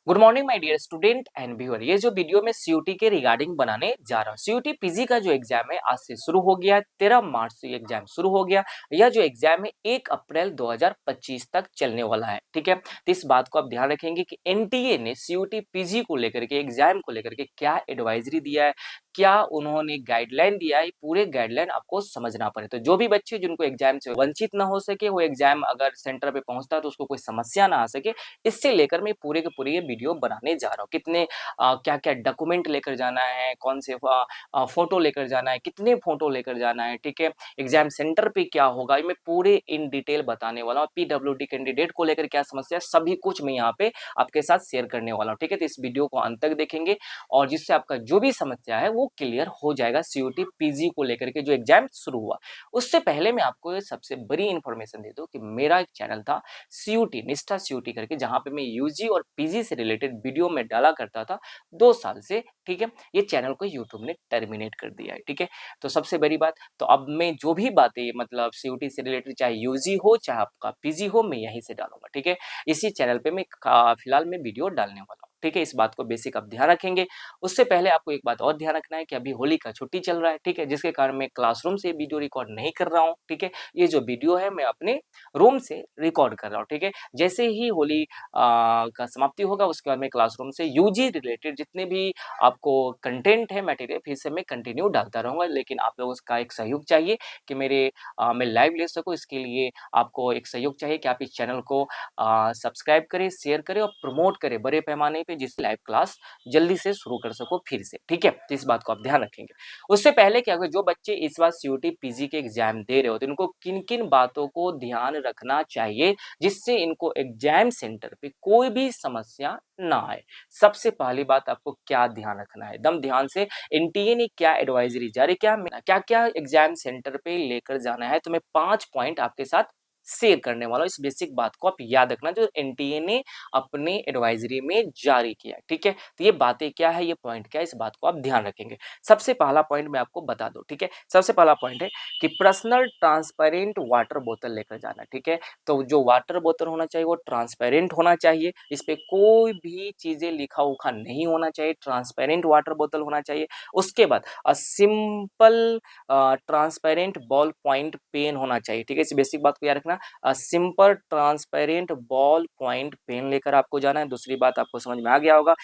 Good morning my dear student and viewer. ये जो video में सीयूटी के रिगार्डिंग बनाने जा रहा हूँ, सीयूटी पीजी का जो एग्जाम है आज से शुरू हो गया है। 13 मार्च से एग्जाम शुरू हो गया। यह जो एग्जाम है 1 अप्रैल 2025 तक चलने वाला है। ठीक है, तो इस बात को आप ध्यान रखेंगे कि एनटीए ने सीयूटी पीजी को लेकर के, एग्जाम को लेकर के क्या एडवाइजरी दिया है, क्या उन्होंने गाइडलाइन दिया है, पूरे गाइडलाइन आपको समझना पड़े। तो जो भी बच्चे जिनको एग्जाम से वंचित ना हो सके, वो एग्जाम अगर सेंटर पे पहुंचता है तो उसको कोई समस्या ना आ सके, इससे लेकर मैं पूरे के पूरे ये वीडियो बनाने जा रहा हूँ। कितने क्या-क्या डॉक्यूमेंट लेकर जाना है, कौन से फ़ोटो लेकर जाना है, कितने फ़ोटो लेकर जाना है, ठीक है? एग्ज़ाम सेंटर पे क्या होगा, ये मैं पूरे इन डिटेल बताने वाला हूँ। पीडब्ल्यूडी कैंडिडेट को लेकर क्या समस्या है, सभी कुछ मैं यहाँ पे आपके साथ शेयर करने वाला हूँ, ठीक है? तो इस वीडियो को अंत तक देखेंगे और जिससे आपका जो भी समस्या है वो क्लियर हो जाएगा सीयूटी पीजी को लेकर के जो एग्ज़ाम शुरू हुआ। उससे पहले मैं आपको ये सबसे बड़ी इन्फॉर्मेशन दे दूँ कि मेरा एक चैनल था सीयूटी, निष्ठा सीयूटी करके, जहाँ पे मैं यूजी और पीजी से रिलेटेड वीडियो में डाला करता था 2 साल से, ठीक है? ये चैनल को यूट्यूब ने टर्मिनेट कर दिया है, ठीक है? तो सबसे बड़ी बात, तो अब मैं जो भी बातें मतलब सीयूटी से रिलेटेड, चाहे यूजी हो, चाहे आपका पीजी हो, मैं यहीं से डालूँगा, ठीक है? इसी चैनल पे मैं फिलहाल मैं वीडियो डालने वाला हूँ, ठीक है? इस बात को बेसिक आप ध्यान रखेंगे। उससे पहले आपको एक बात और ध्यान रखना है कि अभी होली का छुट्टी चल रहा है, ठीक है? जिसके कारण मैं क्लासरूम से वीडियो रिकॉर्ड नहीं कर रहा हूँ, ठीक है? ये जो वीडियो है मैं अपने रूम से रिकॉर्ड कर रहा हूँ, ठीक है? जैसे ही होली का समाप्ति होगा उसके बाद मैं क्लासरूम से यूजी रिलेटेड जितने भी आपको कंटेंट है, मटेरियल, फिर से मैं कंटिन्यू डालता रहूँगा। लेकिन आप लोगों का एक सहयोग चाहिए कि मैं लाइव ले सकूँ, इसके लिए आपको एक सहयोग चाहिए कि आप इस चैनल को सब्सक्राइब करें, शेयर करें और प्रमोट करें बड़े पैमाने पे, जिससे लाइव क्लास जल्दी से शुरू कर सको फिर से, ठीक है? तो इस बात को आप ध्यान रखेंगे। उससे पहले क्या होगा, जो बच्चे इस बार सीयूटी पीजी के एग्ज़ाम दे रहे हो, तो इनको किन-किन बातों को ध्यान रखना चाहिए, जिससे इनको एग्ज़ाम सेंटर पे कोई भी समस्या ना आए। सबसे पहली बात आपको क्या ध्यान रखना है, एकदम ध्यान से, एनटीए ने क्या एडवाइज़री जारी किया, क्या-क्या एग्ज़ाम सेंटर पे लेकर जाना है, तो मैं 5 पॉइंट आपके साथ शेयर करने वाला हूँ। इस बेसिक बात को आप याद रखना, जो एनटीए ने अपने एडवाइज़री में जारी किया है, ठीक है? तो ये बातें क्या है, ये पॉइंट क्या है, इस बात को आप ध्यान रखेंगे। सबसे पहला पॉइंट मैं आपको बता दूँ, ठीक है? सबसे पहला पॉइंट है कि पर्सनल ट्रांसपेरेंट वाटर बोतल लेकर जाना, ठीक है? तो जो वाटर बोतल होना चाहिए वो ट्रांसपेरेंट होना चाहिए, इस पे कोई भी चीज़ें लिखा-उखा नहीं होना चाहिए, ट्रांसपेरेंट वाटर बोतल होना चाहिए। उसके बाद simple transparent ball point pen होना चाहिए, ठीक है? इस बेसिक बात को याद रखना। Simple transparent ball point pen लेकर आपको जाना है। दूसरी बात आपको समझ में आ गया होगा,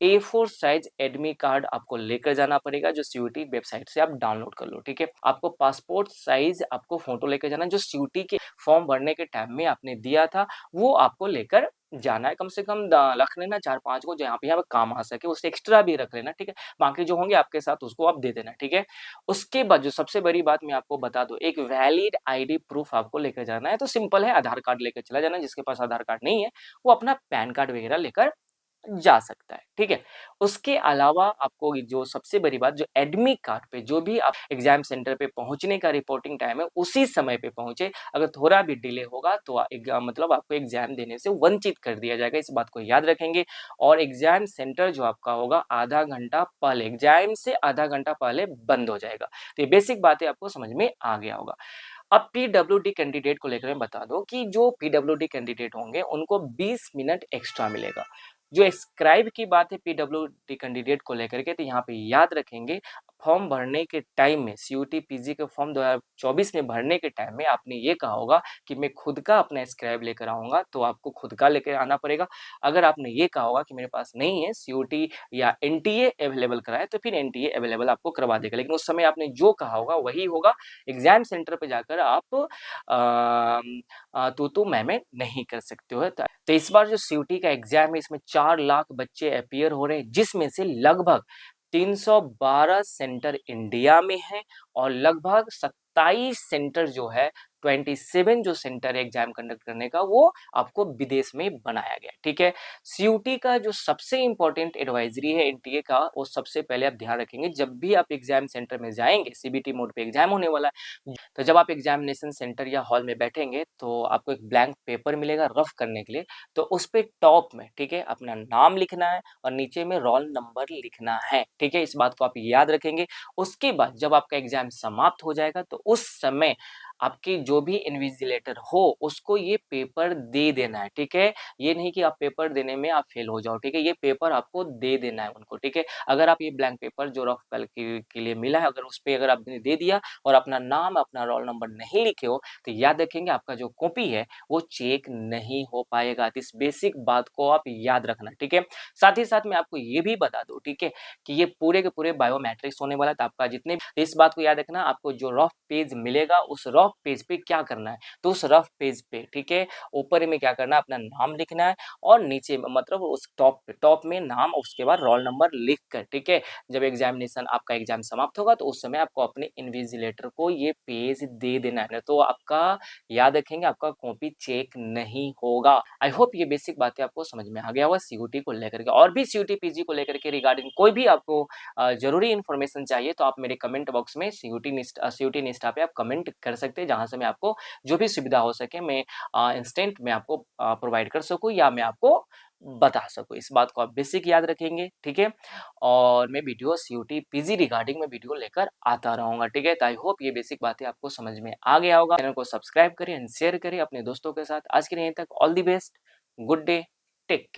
A4 साइज एडमिट कार्ड आपको लेकर जाना पड़ेगा, जो सीयूटी वेबसाइट से आप डाउनलोड कर लो, ठीक है? आपको पासपोर्ट साइज आपको फोटो लेकर जाना है, जो सीयूटी के फॉर्म भरने के टाइम में आपने दिया था, वो आपको लेकर जाना है। कम से कम रख लेना 4-5 को, जो यहाँ पे काम आ सके, उससे एक्स्ट्रा भी रख लेना, ठीक है? बाकी जो होंगे आपके साथ उसको आप दे देना, ठीक है? उसके बाद जो सबसे बड़ी बात मैं आपको बता दूँ, एक वैलिड आईडी प्रूफ आपको लेकर जाना है। तो सिंपल है, आधार कार्ड लेकर चला जाना। जिसके पास आधार कार्ड नहीं है, वो अपना पैन कार्ड वगैरह लेकर जा सकता है, ठीक है? उसके अलावा आपको ये जो सबसे बड़ी बात, जो एडमिट कार्ड पे जो भी आप एग्ज़ाम सेंटर पे पहुँचने का रिपोर्टिंग टाइम है, उसी समय पे पहुँचे। अगर थोड़ा भी डिले होगा तो मतलब आपको एग्ज़ाम देने से वंचित कर दिया जाएगा, इस बात को याद रखेंगे। और एग्ज़ाम सेंटर जो आपका होगा आधा घंटा पहले, एग्ज़ाम से आधा घंटा पहले बंद हो जाएगा। तो ये बेसिक बातें आपको समझ में आ गया होगा। अब पीडब्ल्यूडी कैंडिडेट को लेकर मैं बता दूँ कि जो पीडब्ल्यूडी कैंडिडेट होंगे उनको 20 मिनट एक्स्ट्रा मिलेगा। जो स्क्राइब की बात है पीडब्ल्यूडी कैंडिडेट को लेकर के, तो यहाँ पे याद रखेंगे, फॉर्म भरने के टाइम में, सीयूटी पीजी के फॉर्म 2024 में भरने के टाइम में आपने ये कहा होगा कि मैं खुद का अपना स्क्राइब लेकर आऊँगा, तो आपको खुद का लेकर आना पड़ेगा। अगर आपने ये कहा होगा कि मेरे पास नहीं है, सीयूटी या एनटीए अवेलेबल कराए, तो फिर एनटीए अवेलेबल आपको करवा देगा। लेकिन उस समय आपने जो कहा होगा वही होगा। एग्ज़ाम सेंटर पे जाकर आप तू-तू मैं-मैं नहीं कर सकते हो। तो इस बार जो सीयूटी का एग्ज़ाम है, इसमें 4 लाख बच्चे अपीयर हो रहे हैं, जिसमें से लगभग 312 सेंटर इंडिया में हैं और लगभग 27 सेंटर जो है, 27 जो सेंटर है एग्ज़ाम कंडक्ट करने का, वो आपको विदेश में बनाया गया है, ठीक है? सीयूटी का जो सबसे इम्पोर्टेंट एडवाइज़री है एनटीए का, वो सबसे पहले आप ध्यान रखेंगे, जब भी आप एग्ज़ाम सेंटर में जाएँगे, सीबीटी मोड पे एग्ज़ाम होने वाला है। तो जब आप एग्जामिनेशन सेंटर या हॉल में बैठेंगे, तो आपको एक ब्लैंक पेपर मिलेगा रफ करने के लिए। तो उस पे टॉप में, ठीक है, अपना नाम लिखना है और नीचे में रोल नंबर लिखना है, ठीक है? इस बात को आप याद रखेंगे। उसके बाद जब आपका एग्जाम समाप्त हो जाएगा, तो उस समय आपकी जो भी इन्विजिलेटर हो उसको ये पेपर दे देना है, ठीक है? ये नहीं कि आप पेपर देने में आप फेल हो जाओ, ठीक है? ये पेपर आपको दे देना है उनको, ठीक है? अगर आप ये ब्लैंक पेपर जो रफ कल के लिए मिला है, अगर उसपे अगर आपने दे दिया और अपना नाम, अपना रोल नंबर नहीं लिखे हो, तो याद रखेंगे आपका जो कॉपी है वो चेक नहीं हो पाएगा। तो इस बेसिक बात को आप याद रखना, ठीक है? साथ ही साथ मैं आपको ये भी बता दूँ, ठीक है? कि ये पूरे के पूरे बायोमेट्रिक्स होने वाला है, तो आपका जितने भी इस बात को याद रखना, आपको जो रफ पेज मिलेगा, उस रफ पेज पे क्या करना है? तो उस रफ पेज पे, ठीक है? ऊपर में क्या करना है, अपना नाम लिखना है और नीचे मतलब उस टॉप में नाम, उसके बाद रोल नंबर लिख कर, ठीक है? जब एग्ज़ामिनेशन आपका एग्ज़ाम समाप्त होगा, तो उस समय आपको अपने इन्विजिलेटर को ये पेज दे देना है, नहीं तो आपका याद रखेंगे आपका कॉपी चेक नहीं होगा। आई होप ये बेसिक बातें आपको समझ में आ गया होगा सीयूटी को लेकर के। और भी सीयूटी पीजी को लेकर के रिगार्डिंग कोई भी आपको ज़रूरी इन्फॉर्मेशन चाहिए तो आप मेरे कमेंट बॉक्स में सीयूटी निष्ठा पे आप कमेंट कर सकते हैं, जहाँ से मैं आपको जो भी सुविधा हो सके मैं इंस्टेंट मैं आपको प्रोवाइड कर सकूँ या मैं आपको बता सकूँ। इस बात को आप बेसिक याद रखेंगे, ठीक है? और मैं वीडियो सीयूटी पीजी रिगार्डिंग मैं वीडियो लेकर आता रहूँगा, ठीक है? तो आई होप ये बेसिक बातें आपको समझ में आ गया होगा। चैनल को सब्सक्राइब करें एंड शेयर करें अपने दोस्तों के साथ। आज के लिए यहीं तक। All the best, good day, take care.